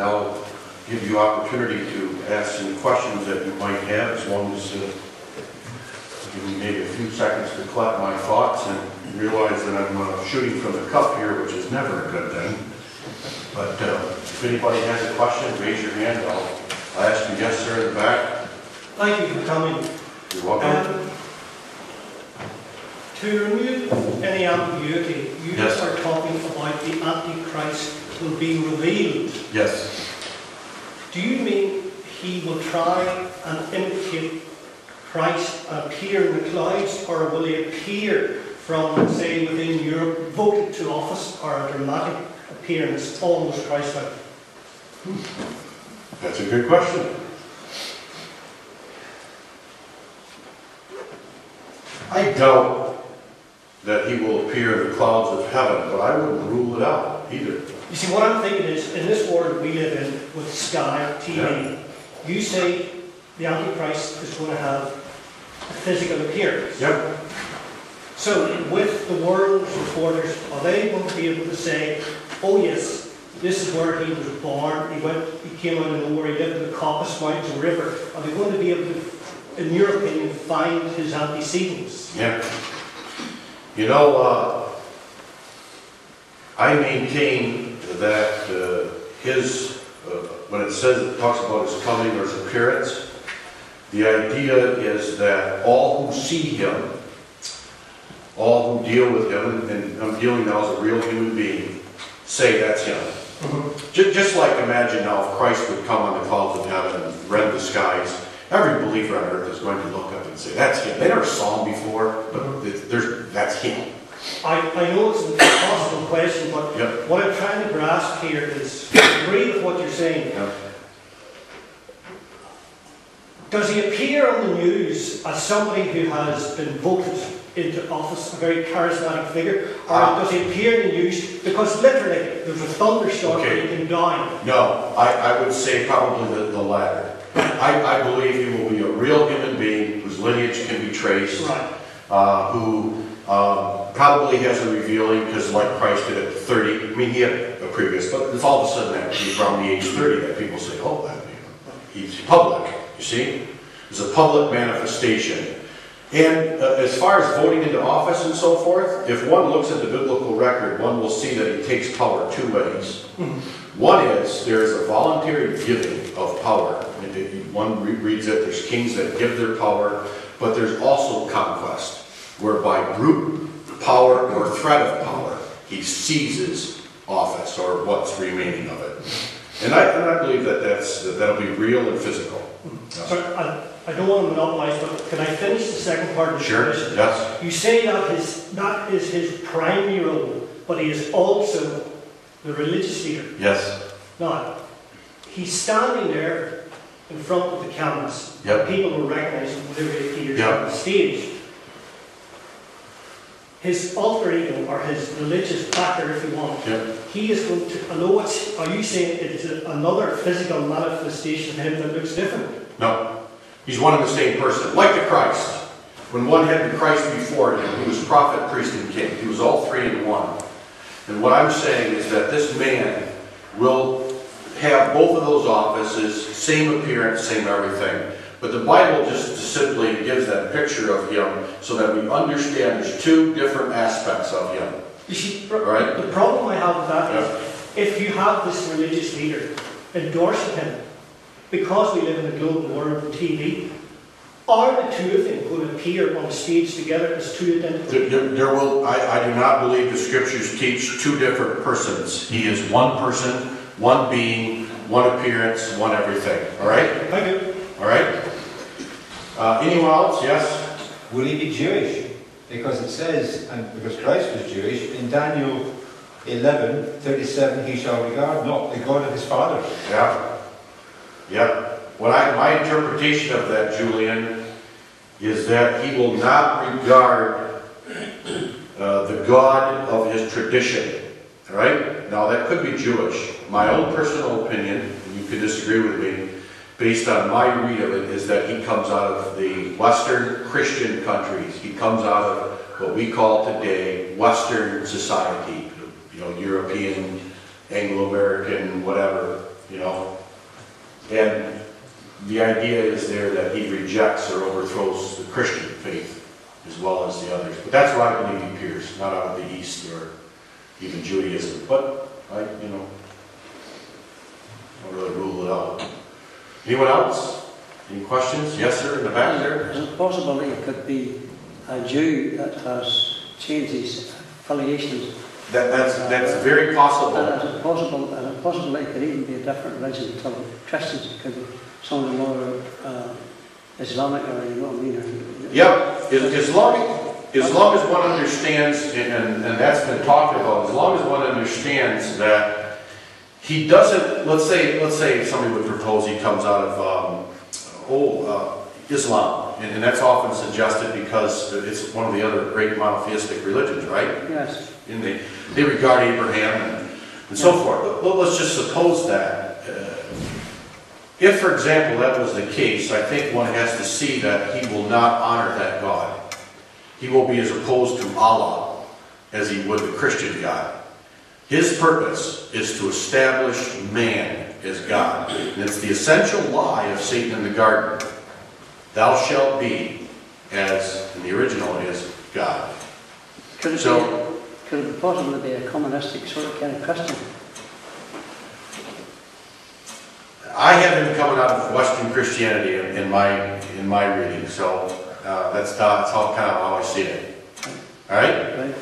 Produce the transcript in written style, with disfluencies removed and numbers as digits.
Now, give you opportunity to ask any questions that you might have, as long as give me maybe a few seconds to collect my thoughts and realize that I'm shooting from the cup here, which is never a good thing. But if anybody has a question, raise your hand. I'll ask you. Yes, sir, in the back. Thank you for coming. You're welcome. To remove any ambiguity, you Yes. are talking about the Antichrist will be revealed. Yes. Do you mean he will try and imitate Christ and appear in the clouds, or will he appear from, say, within Europe, voted to office, or a dramatic appearance, almost Christ-like? That's a good question. I doubt that he will appear in the clouds of heaven, but I wouldn't rule it out either. You see, what I'm thinking is, in this world we live in, with Sky TV, you say the Antichrist is going to have a physical appearance. Yep. So, with the world's reporters, are they going to be able to say, oh yes, this is where he was born, he came out of nowhere, he lived in the Caucasus Mountains or river? Are they going to be able to, in your opinion, find his antecedents? Yeah. You know, I maintain that when it says, it talks about his coming or his appearance, the idea is that all who see him, all who deal with him, and I'm dealing now as a real human being, say that's him. Mm-hmm. Just like imagine now if Christ would come on the clouds of heaven and rend the skies, every believer on earth is going to look up and say, that's him. They never saw him before, but that's him. I know it's an impossible question, but yep. What I'm trying to grasp here is, I agree with what you're saying. Yep. Does he appear on the news as somebody who has been voted into office, a very charismatic figure, or does he appear in the news because literally there's a thunderstorm and he came down? No, I would say probably the latter. I believe he will be a real human being whose lineage can be traced, right. Who probably has a revealing, because like Christ did at 30, I mean he had a previous, but it's all of a sudden that he's around the age 30 that people say, oh, he's public, you see? It's a public manifestation. And as far as voting into office and so forth, if one looks at the biblical record, one will see that he takes power two ways. Mm-hmm. One is, there is a voluntary giving of power. One reads that there's kings that give their power, but there's also conquest, whereby brute power or threat of power, he seizes office, or what's remaining of it. And I believe that that'll be real and physical. Sorry, I don't want to monopolize, but can I finish the second part of the question? Sure, yes. You say that is his primary role, but he is also the religious leader. Yes. Now, he's standing there in front of the cameras. Yep. People will recognize him whenever he appears yep. on the stage. His alter ego, or his religious backer, if you want, yep. he is going to, are you saying it's another physical manifestation of him that looks different? No. He's one and the same person, like the Christ. When one had the Christ before him, he was prophet, priest, and king. He was all three in one. And what I'm saying is that this man will have both of those offices, same appearance, same everything. But the Bible just simply gives that picture of him so that we understand there's two different aspects of him. You see, right? The problem I have with that is, if you have this religious leader endorsing him, because we live in a global world of TV, are the two of them going to appear on the stage together as two identical? I do not believe the scriptures teach two different persons. He is one person, one being, one appearance, one everything. All right? I do. All right? Anyone else? Yes? Will he be Jewish? Because it says, and because Christ was Jewish, in Daniel 11:37, he shall regard not the God of his fathers. Yeah. Yeah. My interpretation of that, Julian, is that he will not regard the God of his tradition. All right? Now, that could be Jewish. My own personal opinion, and you can disagree with me, based on my read of it, is that he comes out of the Western Christian countries. He comes out of what we call today Western society. You know, European, Anglo-American, whatever. you know. And the idea is there that he rejects or overthrows the Christian faith as well as the others. But that's where I believe he appears, not out of the East or even Judaism. But I, you know, don't really rule it out. Anyone else? Any questions? Yes, sir, in the back there. Is it possible that he could be a Jew that has changed his affiliations? That's very possible. And is it possible that he could even be a different religion to Christians? It could be something more Islamic, or you know what I mean? Or, Yeah, as long as one understands, and that's been talked about, as long as one understands that he doesn't, let's say somebody would propose he comes out of, Islam, and that's often suggested because it's one of the other great monotheistic religions, right? yes. And they regard Abraham and so forth. But let's just suppose that. If, for example, that was the case, I think one has to see that he will not honor that God. He will be as opposed to Allah as he would the Christian God. His purpose is to establish man as God. And it's the essential lie of Satan in the garden. Thou shalt be, as in the original is, God. Could it be possible to be a communistic sort of kind of Christian? I have him coming out of Western Christianity in my reading, so that's how kind of how I see it. All right. Right.